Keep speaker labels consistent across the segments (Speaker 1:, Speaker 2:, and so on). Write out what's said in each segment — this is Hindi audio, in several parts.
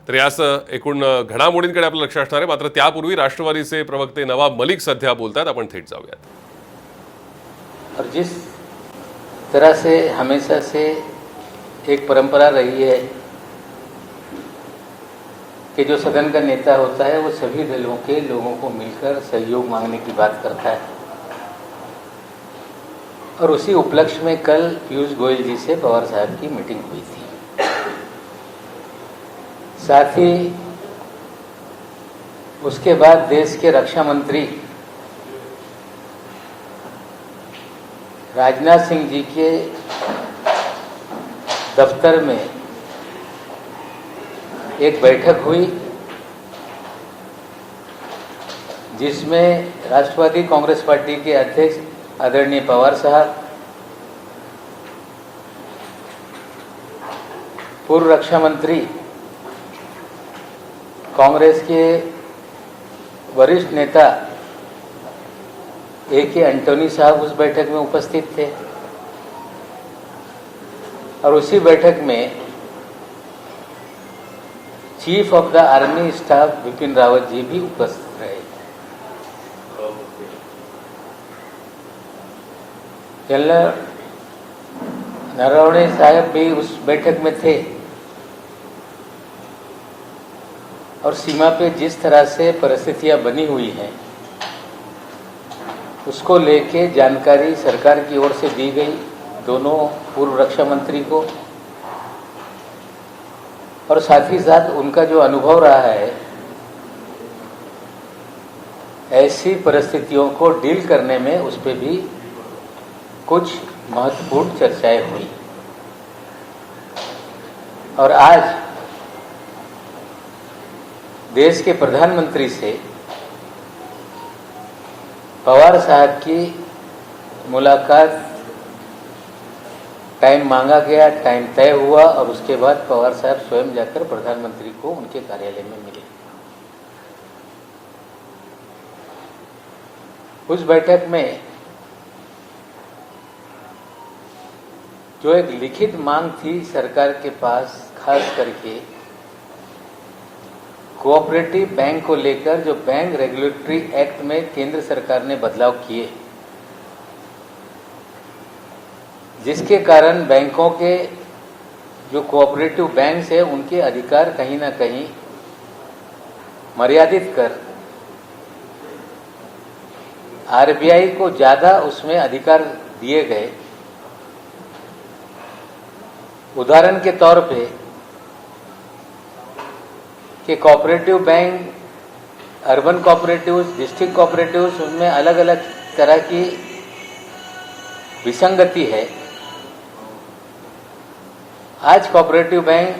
Speaker 1: तर याच एकूण घडामोडींकडे आपलं लक्ष असणार आहे. मात्र त्यापूर्वी राष्ट्रवादीचे प्रवक्ते नवाब मलिक सध्या बोलतात. आपण थेट जाऊयात.
Speaker 2: और जिस तरह से हमेशा से एक परंपरा रही है कि जो सदन का नेता होता है वो सभी दलों के लोगों को मिलकर सहयोग मांगने की बात करता है, और उसी उपलक्ष्य में कल पीयूष गोयल जी से पवार साहब की मीटिंग हुई थी। साथ ही उसके बाद देश के रक्षा मंत्री राजनाथ सिंह जी के दफ्तर में एक बैठक हुई, जिसमें राष्ट्रवादी कांग्रेस पार्टी के अध्यक्ष आदरणीय पवार साहब, पूर्व रक्षा मंत्री कांग्रेस के वरिष्ठ नेता AK एंटोनी साहब उस बैठक में उपस्थित थे, और उसी बैठक में chief of the army staff Bipin Rawat ji भी उपस्थित रहे। जनरल नरवणे साहब भी उस बैठक में थे, और सीमा पे जिस तरह से परिस्थितियां बनी हुई हैं उसको लेके जानकारी सरकार की ओर से दी गई दोनों पूर्व रक्षा मंत्री को, और साथ ही साथ उनका जो अनुभव रहा है ऐसी परिस्थितियों को डील करने में, उस पर भी कुछ महत्वपूर्ण चर्चाएं हुई। और आज देश के प्रधानमंत्री से पवार साहब की मुलाकात, टाइम मांगा गया, टाइम तय हुआ, और उसके बाद पवार साहब स्वयं जाकर प्रधानमंत्री को उनके कार्यालय में मिले। उस बैठक में जो एक लिखित मांग थी सरकार के पास, खास करके कोऑपरेटिव बैंक को लेकर, जो बैंक रेगुलेटरी एक्ट में केंद्र सरकार ने बदलाव किए, जिसके कारण बैंकों के जो कोऑपरेटिव बैंक्स है उनके अधिकार कहीं ना कहीं मर्यादित कर RBI को ज्यादा उसमें अधिकार दिए गए। उदाहरण के तौर पे कि cooperative bank, urban cooperatives, district cooperatives, उनमें अलग अलग तरह की विसंगति है। आज कोऑपरेटिव बैंक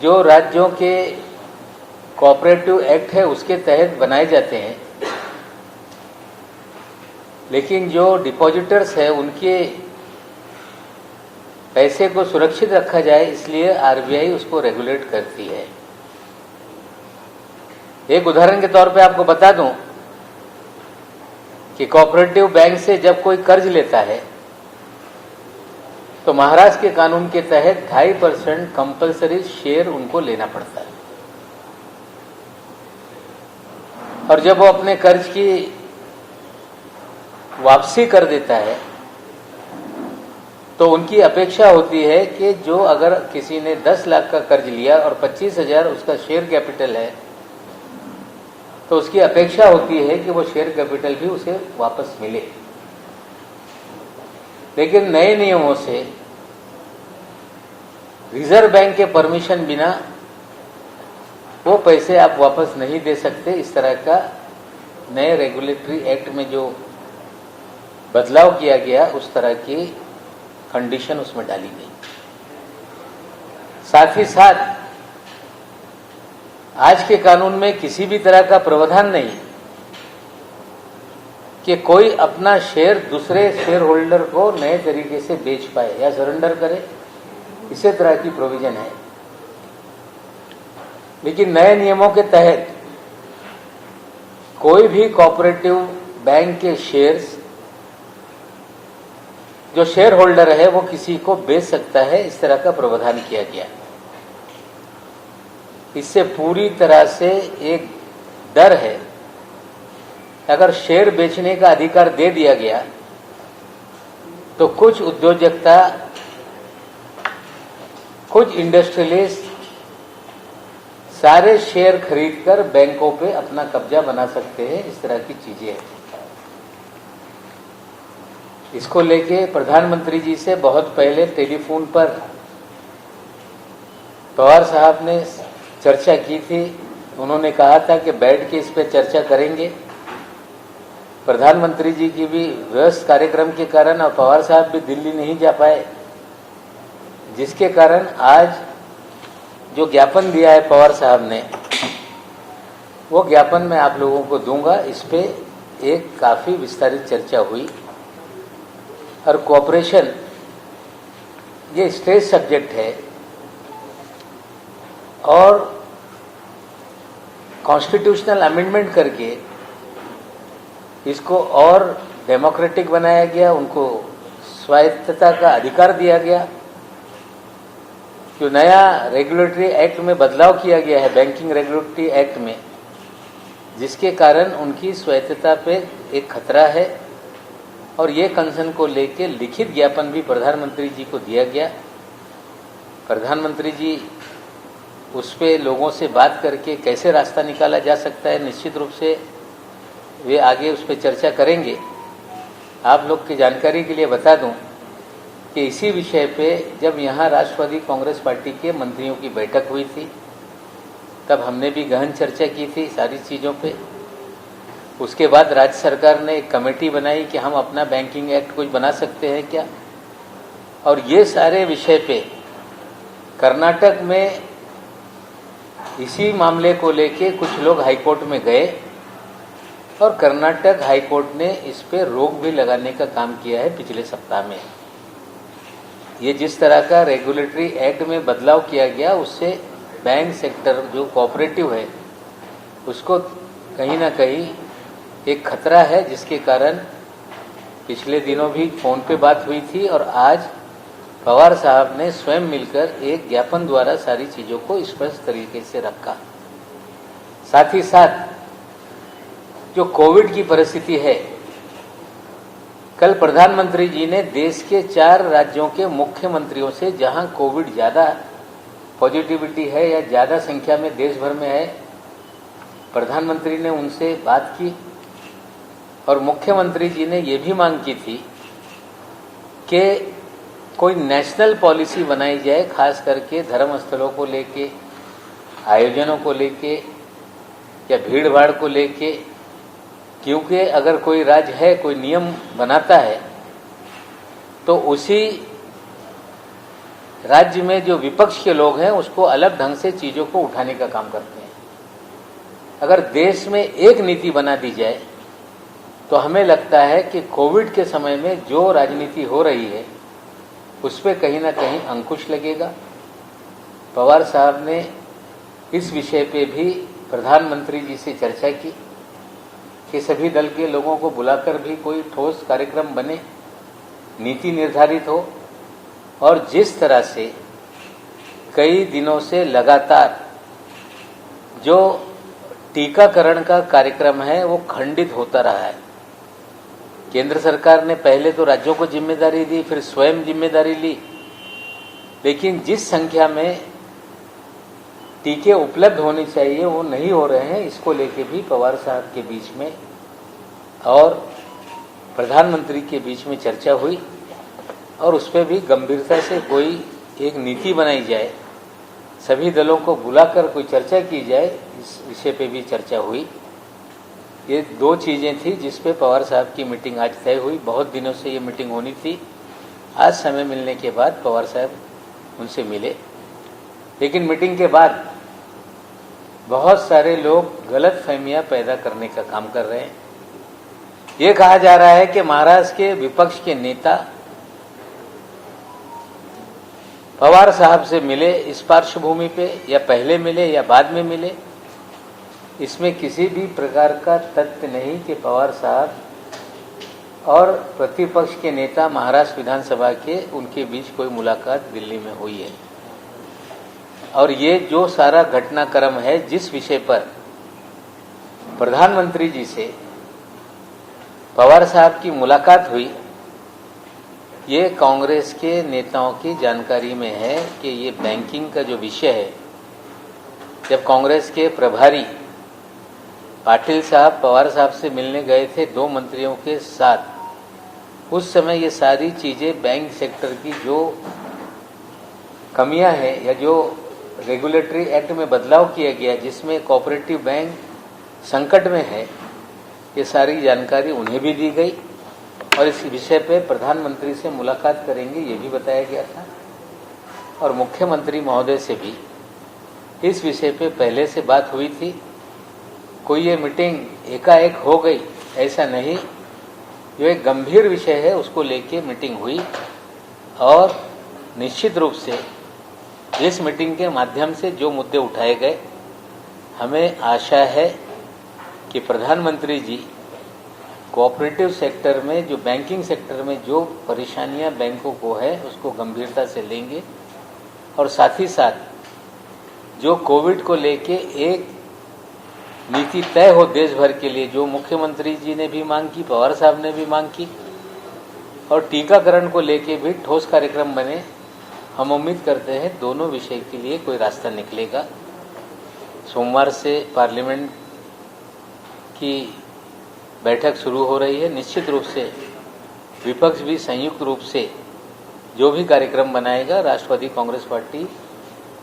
Speaker 2: जो राज्यों के कोऑपरेटिव एक्ट है उसके तहत बनाए जाते हैं, लेकिन जो डिपॉजिटर्स है उनके पैसे को सुरक्षित रखा जाए, इसलिए RBI उसको रेगुलेट करती है। एक उदाहरण के तौर पे आपको बता दूं कि कोऑपरेटिव बैंक से जब कोई कर्ज लेता है तो महाराष्ट्र के कानून के तहत 2.5% कंपल्सरी शेयर उनको लेना पड़ता है, और जब वो अपने कर्ज की वापसी कर देता है तो उनकी अपेक्षा होती है कि जो अगर किसी ने 10 लाख का कर्ज लिया और 25,000 उसका शेयर कैपिटल है, तो उसकी अपेक्षा होती है कि वो शेयर कैपिटल भी उसे वापस मिले। लेकिन नए नियमों से रिजर्व बैंक के परमिशन बिना वो पैसे आप वापस नहीं दे सकते। इस तरह का नए रेगुलेटरी एक्ट में जो बदलाव किया गया, उस तरह की कंडीशन उसमें डाली गई। साथ ही साथ आज के कानून में किसी भी तरह का प्रावधान नहीं कि कोई अपना शेयर दूसरे शेयर होल्डर को नए तरीके से बेच पाए या सरेंडर करे, इसी तरह की प्रोविजन है। लेकिन नए नियमों के तहत कोई भी कोऑपरेटिव बैंक के शेयर्स जो शेयर होल्डर है वो किसी को बेच सकता है, इस तरह का प्रावधान किया गया। इससे पूरी तरह से एक डर है, अगर शेयर बेचने का अधिकार दे दिया गया तो कुछ उद्योजकता, कुछ इंडस्ट्रियलिस्ट सारे शेयर खरीदकर बैंकों पे अपना कब्जा बना सकते हैं। इस तरह की चीजें हैं। इसको लेके प्रधानमंत्री जी से बहुत पहले टेलीफोन पर पवार साहब ने चर्चा की थी। उन्होंने कहा था कि बैठ के इस पर चर्चा करेंगे। प्रधानमंत्री जी की भी व्यस्त कार्यक्रम के कारण और पवार साहब भी दिल्ली नहीं जा पाए, जिसके कारण आज जो ज्ञापन दिया है पवार साहब ने, वो ज्ञापन मैं आप लोगों को दूंगा। इस पे एक काफी विस्तारित चर्चा हुई और कोऑपरेशन ये स्टेट सब्जेक्ट है और कॉन्स्टिट्यूशनल अमेंडमेंट करके इसको और डेमोक्रेटिक बनाया गया, उनको स्वायत्तता का अधिकार दिया गया। जो नया रेगुलेटरी एक्ट में बदलाव किया गया है, बैंकिंग रेगुलेटरी एक्ट में, जिसके कारण उनकी स्वायत्तता पे एक खतरा है और ये कंसर्न को लेके लिखित ज्ञापन भी प्रधानमंत्री जी को दिया गया। प्रधानमंत्री जी उस पे लोगों से बात करके कैसे रास्ता निकाला जा सकता है, निश्चित रूप से वे आगे उस पर चर्चा करेंगे। आप लोग की जानकारी के लिए बता दूं कि इसी विषय पे जब यहाँ राष्ट्रवादी कांग्रेस पार्टी के मंत्रियों की बैठक हुई थी, तब हमने भी गहन चर्चा की थी सारी चीज़ों पे। उसके बाद राज्य सरकार ने एक कमेटी बनाई कि हम अपना बैंकिंग एक्ट कुछ बना सकते हैं क्या, और ये सारे विषय पे कर्नाटक में इसी मामले को लेके कुछ लोग हाईकोर्ट में गए और कर्नाटक हाईकोर्ट ने इस पे रोक भी लगाने का काम किया है पिछले सप्ताह में। ये जिस तरह का रेगुलेटरी एक्ट में बदलाव किया गया, उससे बैंक सेक्टर जो कोऑपरेटिव है उसको कहीं ना कहीं एक खतरा है, जिसके कारण पिछले दिनों भी फोन पे बात हुई थी और आज पवार साहब ने स्वयं मिलकर एक ज्ञापन द्वारा सारी चीजों को स्पष्ट तरीके से रखा। साथ ही साथ जो कोविड की परिस्थिति है, कल प्रधानमंत्री जी ने देश के 4 राज्यों के मुख्यमंत्रियों से, जहां कोविड ज्यादा पॉजिटिविटी है या ज्यादा संख्या में देश भर में है, प्रधानमंत्री ने उनसे बात की और मुख्यमंत्री जी ने ये भी मांग की थी कि कोई नेशनल पॉलिसी बनाई जाए, खास करके धर्म स्थलों को लेके, आयोजनों को लेके या भीड़ भाड़ को लेके। क्योंकि अगर कोई राज्य है, कोई नियम बनाता है, तो उसी राज्य में जो विपक्ष के लोग हैं उसको अलग ढंग से चीजों को उठाने का काम करते हैं। अगर देश में एक नीति बना दी जाए तो हमें लगता है कि कोविड के समय में जो राजनीति हो रही है उस पर कहीं ना कहीं अंकुश लगेगा। पवार साहब ने इस विषय पे भी प्रधानमंत्री जी से चर्चा की कि सभी दल के लोगों को बुलाकर भी कोई ठोस कार्यक्रम बने, नीति निर्धारित हो, और जिस तरह से कई दिनों से लगातार जो टीकाकरण का कार्यक्रम है वो खंडित होता रहा है। केंद्र सरकार ने पहले तो राज्यों को जिम्मेदारी दी, फिर स्वयं जिम्मेदारी ली, लेकिन जिस संख्या में टीके उपलब्ध होने चाहिए वो नहीं हो रहे हैं। इसको लेके भी पवार साहब के बीच में और प्रधानमंत्री के बीच में चर्चा हुई और उस पर भी गंभीरता से कोई एक नीति बनाई जाए, सभी दलों को बुलाकर कोई चर्चा की जाए, इस विषय पे भी चर्चा हुई। ये 2 चीजें थी जिस पे पवार साहब की मीटिंग आज तय हुई। बहुत दिनों से ये मीटिंग होनी थी। आज समय मिलने के बाद पवार साहब उनसे मिले, लेकिन मीटिंग के बाद बहुत सारे लोग गलत फहमियां पैदा करने का काम कर रहे हैं। ये कहा जा रहा है कि महाराष्ट्र के विपक्ष के नेता पवार साहब से मिले इस पार्श्वभूमि पे, या पहले मिले या बाद में मिले। इसमें किसी भी प्रकार का तथ्य नहीं कि पवार साहब और प्रतिपक्ष के नेता महाराष्ट्र विधानसभा के उनके बीच कोई मुलाकात दिल्ली में हुई है। और ये जो सारा घटनाक्रम है, जिस विषय पर प्रधानमंत्री जी से पवार साहब की मुलाकात हुई, ये कांग्रेस के नेताओं की जानकारी में है कि ये बैंकिंग का जो विषय है, जब कांग्रेस के प्रभारी पाटिल साहब पवार साहब से मिलने गए थे 2 मंत्रियों के साथ, उस समय ये सारी चीज़ें बैंक सेक्टर की जो कमियां हैं या जो रेगुलेटरी एक्ट में बदलाव किया गया जिसमें कोऑपरेटिव बैंक संकट में है, ये सारी जानकारी उन्हें भी दी गई और इस विषय पे प्रधानमंत्री से मुलाकात करेंगे ये भी बताया गया था। और मुख्यमंत्री महोदय से भी इस विषय पे पहले से बात हुई थी। कोई ये मीटिंग एकाएक हो गई ऐसा नहीं, जो एक गंभीर विषय है उसको लेके मीटिंग हुई और निश्चित रूप से इस मीटिंग के माध्यम से जो मुद्दे उठाए गए, हमें आशा है कि प्रधानमंत्री जी कोऑपरेटिव सेक्टर में, जो बैंकिंग सेक्टर में जो परेशानियां बैंकों को है उसको गंभीरता से लेंगे और साथ ही साथ जो कोविड को लेके एक नीति तय हो देश भर के लिए, जो मुख्यमंत्री जी ने भी मांग की, पवार साहब ने भी मांग की, और टीकाकरण को लेके भी ठोस कार्यक्रम बने। हम उम्मीद करते हैं दोनों विषय के लिए कोई रास्ता निकलेगा। सोमवार से पार्लियामेंट की बैठक शुरू हो रही है। निश्चित रूप से विपक्ष भी संयुक्त रूप से जो भी कार्यक्रम बनाएगा, राष्ट्रवादी कांग्रेस पार्टी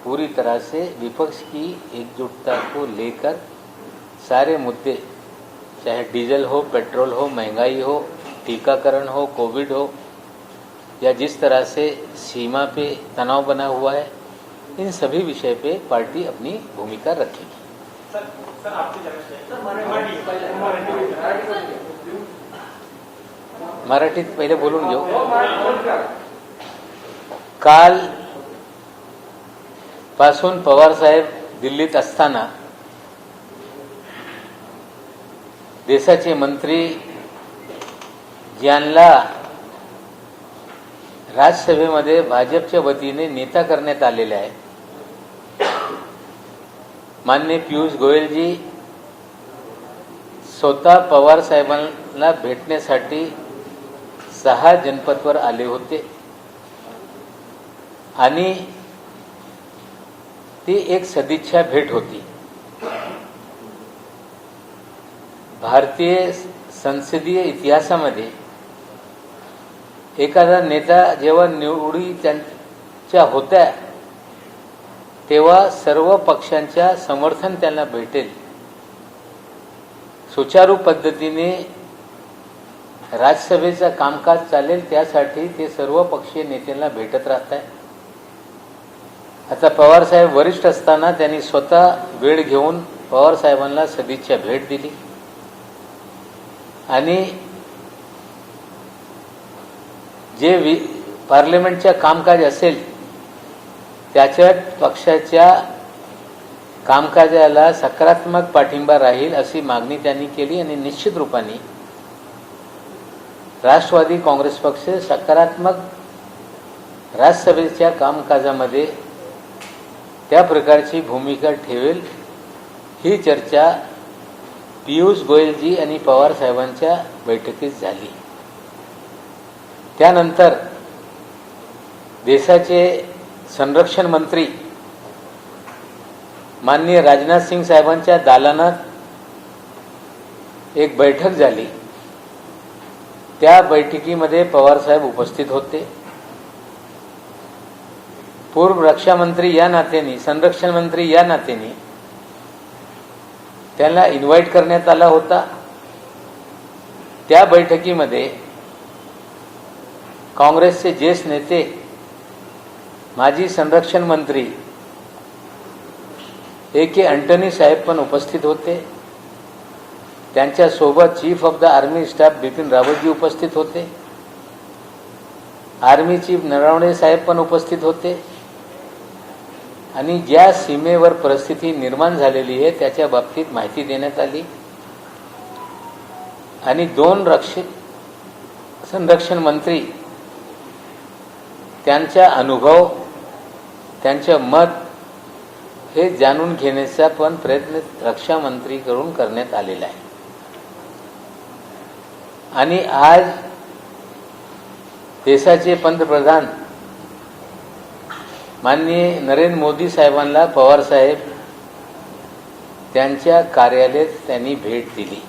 Speaker 2: पूरी तरह से विपक्ष की एकजुटता को लेकर सारे मुद्दे, चाहे डीजल हो, पेट्रोल हो, महंगाई हो, टीकाकरण हो, कोविड हो, या जिस तरह से सीमा पे तनाव बना हुआ है, इन सभी विषय पे पार्टी अपनी भूमिका रखेगी। मराठीत पहिले बोलून घेऊ। काल पासून पवार साहेब दिल्लीत असताना देशाचे मंत्री ज्यांना राज्यसभेमध्ये भाजपच्या वतीने नेता करण्यात आलेले आहे, माननीय पीयूष गोयल जी स्वतः पवार साहेबांना भेटण्यासाठी 6 जनपथवर आले होते आणि ती एक सदिच्छा भेट होती। भारतीय संसदीय इतिहासामध्ये एखादा नेता जेव्हा निवडी त्यांच्या होत्या तेव्हा सर्व पक्षांच्या समर्थन त्यांना भेटेल, सुचारू पद्धतीने राज्यसभेचं कामकाज चालेल त्यासाठी ते सर्व पक्षीय नेत्यांना भेटत राहतात। आता पवार साहेब वरिष्ठ असताना त्यांनी स्वतः वेळ घेऊन पवार साहेबांना सदिच्छा भेट दिली आणि जे पार्लमेंटच्या कामकाज असेल त्याच्यात पक्षाच्या कामकाजाला सकारात्मक पाठिंबा राहील अशी मागणी त्यांनी केली आणि निश्चित रूपाने राष्ट्रवादी काँग्रेस पक्ष सकारात्मक राज्यसभेच्या कामकाजामध्ये त्या प्रकारची भूमिका ठेवेल, ही चर्चा पीयूष गोयलजी आणि पवार साहेबांच्या बैठकीत झाली। त्यानंतर देशाचे संरक्षण मंत्री माननीय राजनाथ सिंग साहेबांच्या दालनात एक बैठक झाली। त्या बैठकीमध्ये पवार साहेब उपस्थित होते। पूर्व रक्षा मंत्री या नात्याने, संरक्षण मंत्री या नात्याने त्यांना इन्व्हाइट करण्यात आला होता। त्या बैठकीमध्ये काँग्रेसचे ज्येष्ठ नेते माजी संरक्षण मंत्री ए.के. अँटनी साहेब पण उपस्थित होते। त्यांच्या सोबत chief of the army staff Bipin Rawatji उपस्थित होते। आर्मी चीफ नरवणे साहेब पण उपस्थित होते आणि ज्या सीमेवर परिस्थिती निर्माण झालेली आहे त्याच्या बाबतीत माहिती देण्यात आली आणि 2 संरक्षण मंत्री त्यांचा अनुभव, त्यांचे मत हे जाणून घेण्याचा पण प्रयत्न रक्षा मंत्रीकडून करण्यात आलेला आहे. आणि आज देशाचे पंतप्रधान माननीय नरेंद्र मोदी साहेबांना पवार साहेब त्यांच्या कार्यालयात त्यांनी भेट दिली.